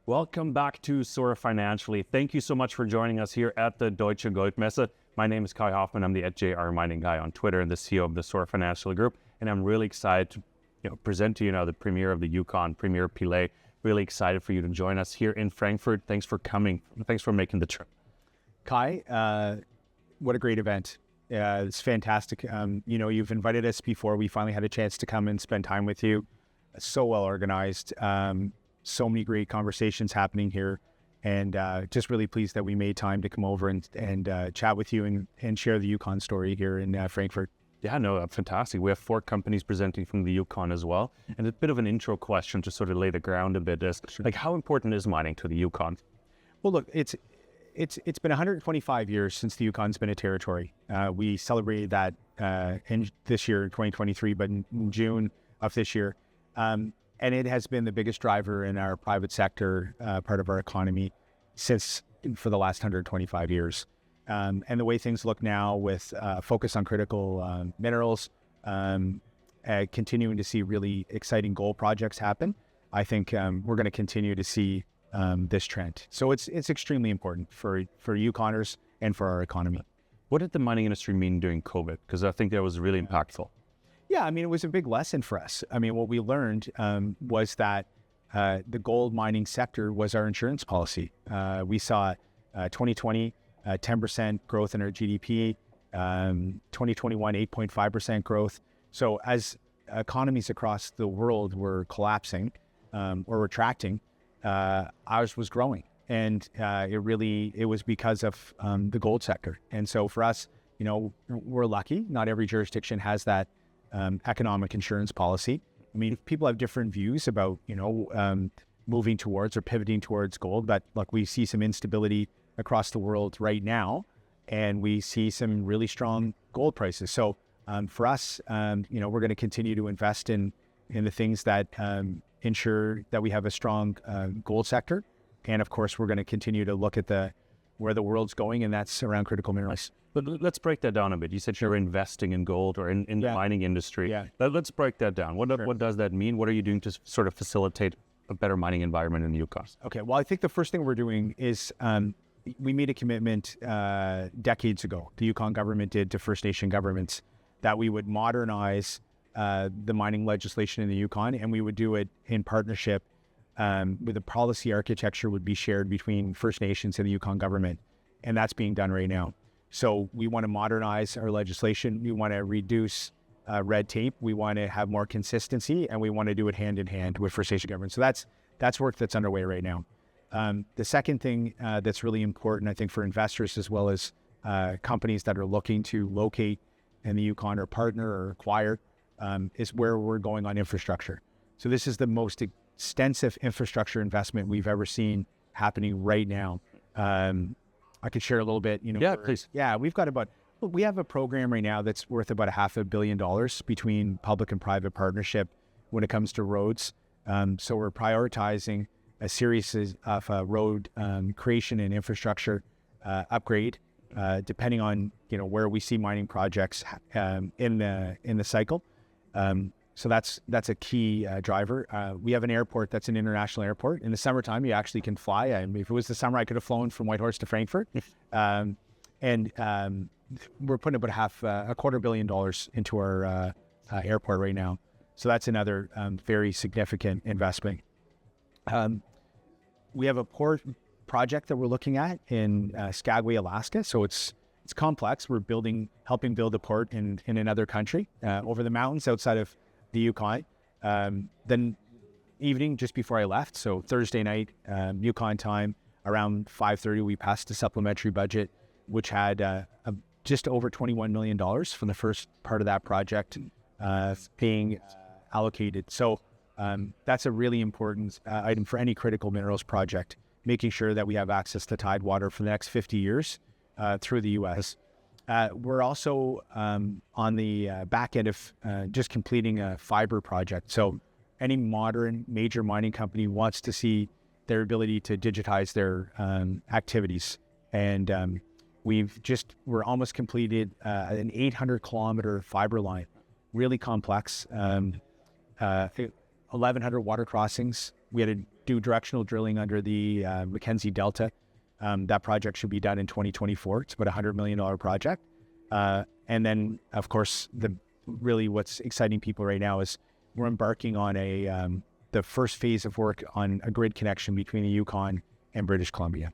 Welcome back to Soar Financially. Thank you so much for joining us here at the Deutsche Goldmesse. My name is Kai Hoffman. I'm the @JR Mining guy on Twitter and the CEO of the Soar Financial Group. And I'm really excited to present to you now the premier of the Yukon Premier Pillai. Really excited for you to join us here in Frankfurt. Thanks for coming. Thanks for making the trip. Kai, what a great event. It's fantastic. You've invited us before. We finally had a chance to come and spend time with you. So well organized. So many great conversations happening here, and just really pleased that we made time to come over and chat with you and share the Yukon story here in Frankfurt. Yeah, no, fantastic. We have 4 companies presenting from the Yukon as well. And a bit of an intro question to sort of lay the ground a bit is, like, how important is mining to the Yukon? Well, look, it's been 125 years since the Yukon's been a territory. We celebrated that in this year, 2023, but in June of this year. And it has been the biggest driver in our private sector part of our economy for the last 125 years. And the way things look now with focus on critical minerals, continuing to see really exciting gold projects happen, I think we're going to continue to see this trend. So it's extremely important for Yukoners and for our economy. What did the mining industry mean during COVID? Because I think that was really impactful. Yeah, it was a big lesson for us. What we learned was that the gold mining sector was our insurance policy. We saw 2020, 10% growth in our GDP, 2021, 8.5% growth. So as economies across the world were collapsing or retracting, ours was growing. And it was because of the gold sector. And so for us, we're lucky. Not every jurisdiction has that economic insurance policy. People have different views about, moving towards or pivoting towards gold, but look, we see some instability across the world right now, and we see some really strong gold prices. So for us, we're going to continue to invest in the things that ensure that we have a strong gold sector. And of course, we're going to continue to look at where the world's going, and that's around critical minerals. But let's break that down a bit. You said you're investing in gold or in the mining industry. Yeah. Let's break that down. What does that mean? What are you doing to sort of facilitate a better mining environment in the Yukon? Okay, well, I think the first thing we're doing is we made a commitment decades ago. The Yukon government did to First Nation governments that we would modernize the mining legislation in the Yukon, and we would do it in partnership with the policy architecture would be shared between First Nations and the Yukon government. And that's being done right now. So we want to modernize our legislation. We want to reduce red tape. We want to have more consistency, and we want to do it hand in hand with First Nation government. So that's work that's underway right now. The second thing that's really important, I think, for investors as well as companies that are looking to locate in the Yukon or partner or acquire is where we're going on infrastructure. So this is the most extensive infrastructure investment we've ever seen happening right now. I could share a little bit, Yeah, please. Yeah, we have a program right now that's worth about $500 million between public and private partnership when it comes to roads. So we're prioritizing a series of road creation and infrastructure upgrade, depending on where we see mining projects in the cycle. So that's a key driver. We have an airport that's an international airport. In the summertime, you actually can fly. If it was the summer, I could have flown from Whitehorse to Frankfurt. And we're putting about $250 million into our airport right now. So that's another very significant investment. We have a port project that we're looking at in Skagway, Alaska. So it's complex. We're helping build a port in another country over the mountains outside of the Yukon. Then evening, just before I left, so Thursday night, Yukon time, around 5:30, we passed a supplementary budget, which had just over $21 million for the first part of that project being allocated. So that's a really important item for any critical minerals project, making sure that we have access to tidewater for the next 50 years through the U.S. We're also on the back end of just completing a fiber project. So any modern major mining company wants to see their ability to digitize their activities. And we're almost completed an 800-kilometer fiber line, really complex, 1,100 water crossings. We had do directional drilling under the Mackenzie Delta. That project should be done in 2024. It's about $100 million project. And then, of course, really what's exciting people right now is we're embarking on the first phase of work on a grid connection between the Yukon and British Columbia.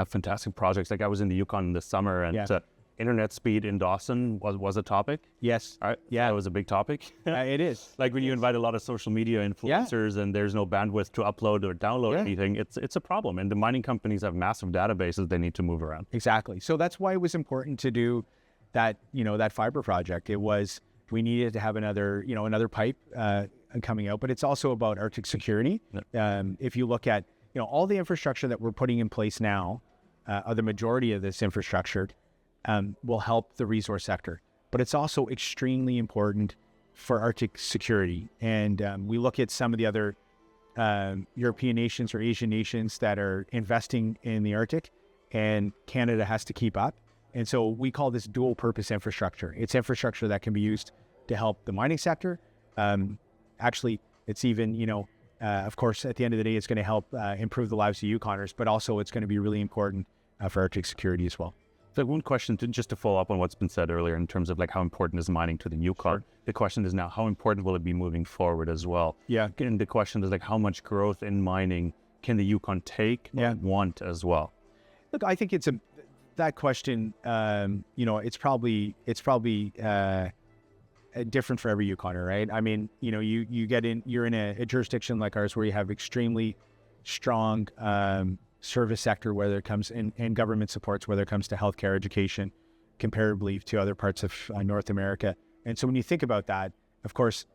Fantastic projects. Like I was in the Yukon this summer, and internet speed in Dawson was a topic. Yes. Right? Yeah. That was a big topic. It is. Like when you invite a lot of social media influencers and there's no bandwidth to upload or download anything, it's a problem. And the mining companies have massive databases they need to move around. Exactly. So that's why it was important to do that, that fiber project. We needed to have another pipe coming out, but it's also about Arctic security. Yep. If you look at, all the infrastructure that we're putting in place now, or the majority of this infrastructure, will help the resource sector, but it's also extremely important for Arctic security. And we look at some of the other European nations or Asian nations that are investing in the Arctic, and Canada has to keep up. And so we call this dual purpose infrastructure. It's infrastructure that can be used to help the mining sector. Actually, it's even, of course, at the end of the day, it's going to help improve the lives of Yukoners, but also it's going to be really important for Arctic security as well. So one question, just to follow up on what's been said earlier in terms of like how important is mining to the Yukon. Sure. The question is now, how important will it be moving forward as well? Yeah. And the question is like, how much growth in mining can the Yukon take or want as well? Look, I think that question, it's probably different for every Yukoner, right? I mean, you're in a jurisdiction like ours where you have extremely strong service sector, whether it comes in government supports, whether it comes to healthcare, education, comparably to other parts of North America. And so when you think about that, of course,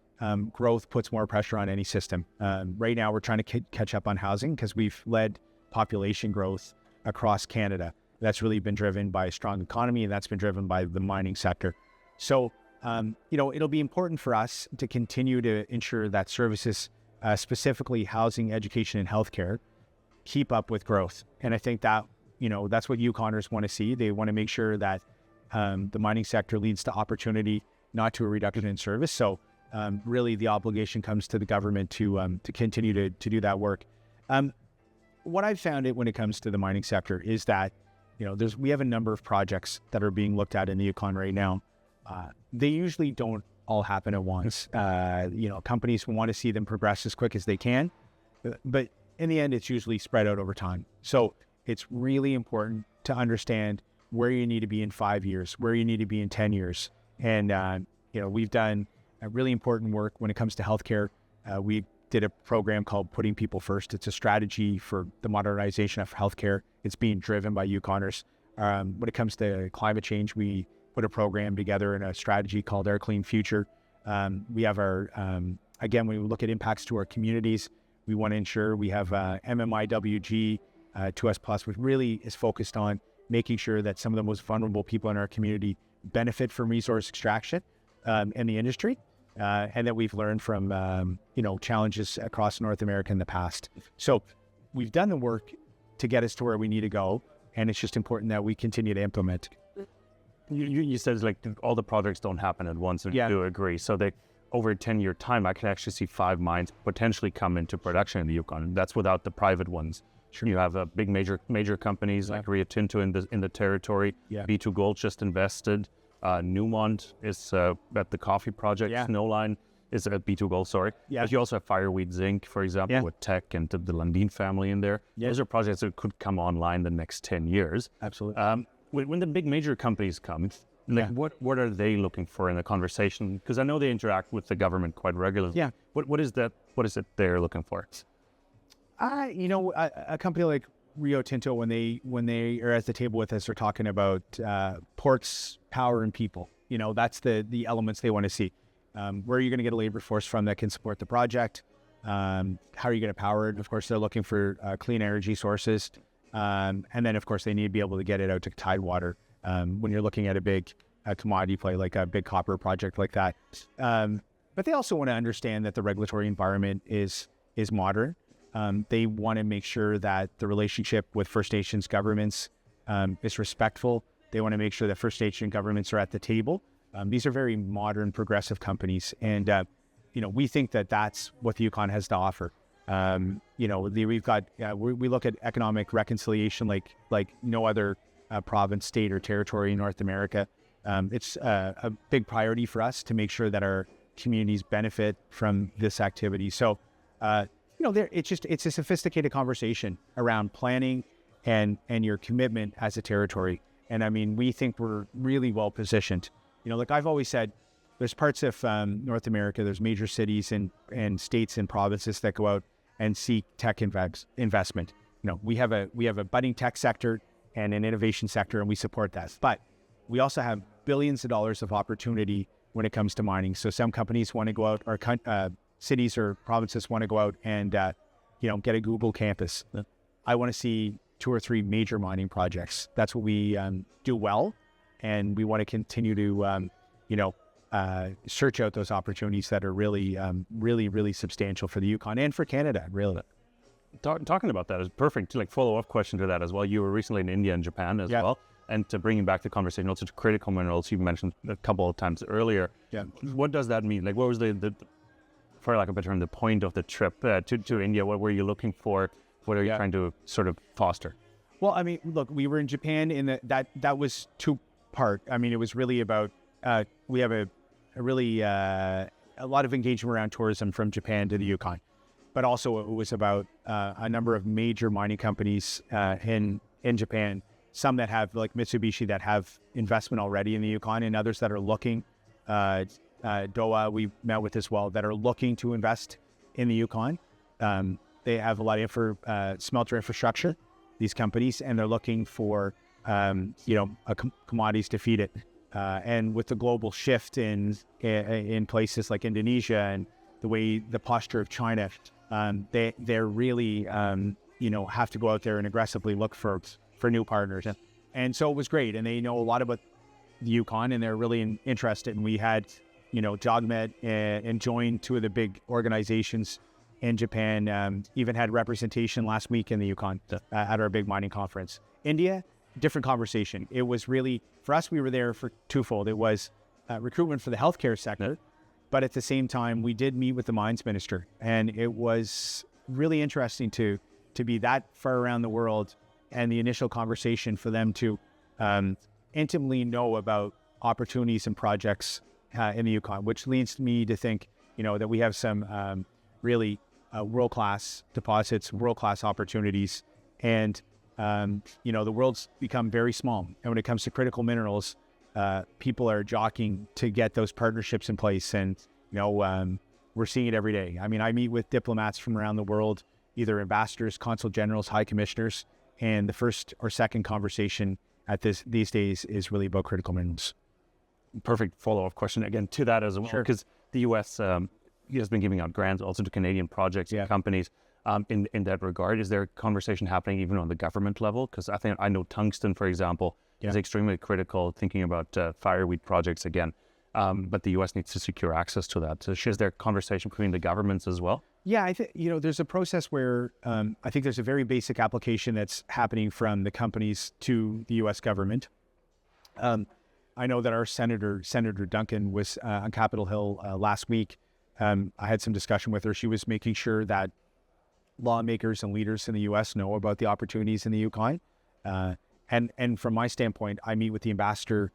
growth puts more pressure on any system. Right now, we're trying to catch up on housing because we've led population growth across Canada. That's really been driven by a strong economy, and that's been driven by the mining sector. So, it'll be important for us to continue to ensure that services, specifically housing, education, and healthcare, keep up with growth. And I think that, that's what Yukoners want to see. They want to make sure that the mining sector leads to opportunity, not to a reduction in service. So really the obligation comes to the government to continue to do that work. What I've found when it comes to the mining sector is that, we have a number of projects that are being looked at in the Yukon right now. They usually don't all happen at once. Companies want to see them progress as quick as they can, but in the end, it's usually spread out over time. So it's really important to understand where you need to be in 5 years, where you need to be in 10 years. And, we've done a really important work when it comes to healthcare. We did a program called Putting People First. It's a strategy for the modernization of healthcare. It's being driven by Yukoners. When it comes to climate change, we put a program together in a strategy called Our Clean Future. We have again, when we look at impacts to our communities, we want to ensure we have MMIWG 2S+, which really is focused on making sure that some of the most vulnerable people in our community benefit from resource extraction in the industry, and that we've learned from challenges across North America in the past. So we've done the work to get us to where we need to go, and it's just important that we continue to implement. You said like all the projects don't happen at once, and you do agree. So over a 10-year time, I can actually see 5 mines potentially come into production in the Yukon. That's without the private ones. Sure. You have big major companies like Rio Tinto in the territory. Yeah. B2Gold just invested. Newmont is at the coffee project. Yeah. Snowline is at B2Gold, sorry. Yeah. But you also have Fireweed Zinc, for example, with Teck and the Lundin family in there. Yeah. Those are projects that could come online the next 10 years. Absolutely. When the big major companies come, what are they looking for in the conversation? Because I know they interact with the government quite regularly. Yeah. What is that? What is it they're looking for? A company like Rio Tinto, when they are at the table with us, are talking about ports, power, and people. That's the elements they want to see. Where are you going to get a labor force from that can support the project? How are you going to power it? Of course, they're looking for clean energy sources. And then, of course, they need to be able to get it out to tidewater when you're looking at a big commodity play, like a big copper project like that. But they also want to understand that the regulatory environment is modern. They want to make sure that the relationship with First Nations governments is respectful. They want to make sure that First Nation governments are at the table. These are very modern, progressive companies. And, we think that that's what the Yukon has to offer. We've got we look at economic reconciliation like no other province, state, or territory in North America. It's a big priority for us to make sure that our communities benefit from this activity. So, it's a sophisticated conversation around planning and your commitment as a territory. And I mean, we think we're really well positioned. Like I've always said, there's parts of North America, there's major cities and states and provinces that go out and seek tech investment. We have a budding tech sector and an innovation sector, and we support that. But we also have billions of dollars of opportunity when it comes to mining. So some companies want to go out, or cities or provinces want to go out and get a Google campus. I want to see 2 or 3 major mining projects. That's what we do well, and we want to continue to search out those opportunities that are really, really substantial for the Yukon and for Canada, really. Talking about that is perfect. Like follow-up question to that as well. You were recently in India and Japan as well. And to bring back the conversation also to critical minerals, you mentioned a couple of times earlier. Yeah. What does that mean? Like, what was the for lack of a better term, the point of the trip to India? What were you looking for? What are you trying to sort of foster? Well, I mean, look, we were in Japan, and that was 2-part. I mean, it was really about we have a lot of engagement around tourism from Japan to the Yukon, but also it was about a number of major mining companies in Japan. Some that have, like Mitsubishi, that have investment already in the Yukon, and others that are looking. Doha, we met with as well, that are looking to invest in the Yukon. They have a lot of smelter infrastructure, these companies, and they're looking for commodities to feed it. And with the global shift in places like Indonesia and the posture of China, they're really have to go out there and aggressively look for new partners. And so it was great, and they know a lot about the Yukon, and they're really interested. And we had JOGMET and joined 2 of the big organizations in Japan, even had representation last week in the Yukon at our big mining conference. India, different conversation. It was really, for us, we were there for twofold. It was recruitment for the healthcare sector, but at the same time, we did meet with the mines minister, and it was really interesting to be that far around the world, and the initial conversation for them to intimately know about opportunities and projects in the Yukon, which leads me to think, that we have some really world-class deposits, world-class opportunities, and the world's become very small. And when it comes to critical minerals, people are jockeying to get those partnerships in place, and we're seeing it every day. I mean, I meet with diplomats from around the world, either ambassadors, consul generals, high commissioners, and the first or second conversation at these days is really about critical minerals. Perfect follow-up question again to that as well, because the U.S. Has been giving out grants also to Canadian projects and companies. In that regard, is there a conversation happening even on the government level? Because I know tungsten, for example, is extremely critical, thinking about fireweed projects again. But the U.S. needs to secure access to that. So is there a conversation between the governments as well? Yeah, I think, there's a process where I think there's a very basic application that's happening from the companies to the U.S. government. I know that our Senator Duncan, was on Capitol Hill last week. I had some discussion with her. She was making sure that lawmakers and leaders in the U.S. know about the opportunities in the Yukon. And from my standpoint, I meet with the ambassador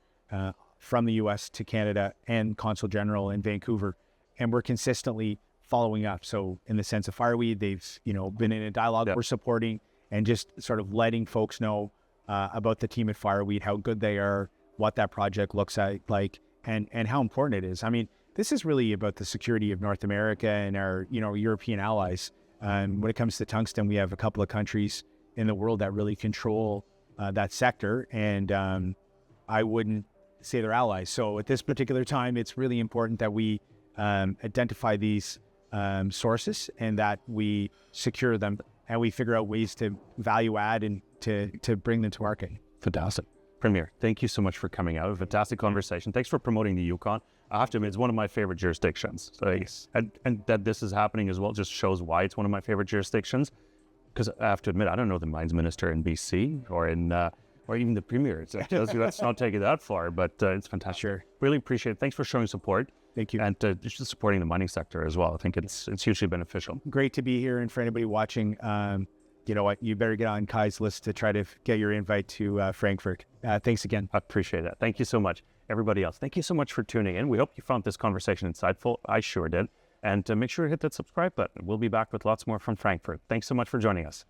from the U.S. to Canada and Consul General in Vancouver, and we're consistently following up. So in the sense of fireweed, they've been in a dialogue we're supporting, and just sort of letting folks know about the team at Fireweed, how good they are, what that project looks like, and how important it is. I mean, this is really about the security of North America and our European allies. When it comes to tungsten, we have a couple of countries in the world that really control that sector, and I wouldn't say they're allies. So at this particular time, it's really important that we identify these sources, and that we secure them, and we figure out ways to value add and to bring them to market. Fantastic. Premier, thank you so much for coming out. A fantastic conversation. Thanks for promoting the Yukon. I have to admit, it's one of my favorite jurisdictions. So, and that this is happening as well just shows why it's one of my favorite jurisdictions. Because I have to admit, I don't know the mines minister in BC or even the premier. Let's not take it that far, but it's fantastic. Sure. Really appreciate it. Thanks for showing support. Thank you. And just supporting the mining sector as well. I think it's hugely beneficial. Great to be here. And for anybody watching, you know what, you better get on Kai's list to try to get your invite to Frankfurt. Thanks again. I appreciate that. Thank you so much. Everybody else, thank you so much for tuning in. We hope you found this conversation insightful. I sure did. And make sure to hit that subscribe button. We'll be back with lots more from Frankfurt. Thanks so much for joining us.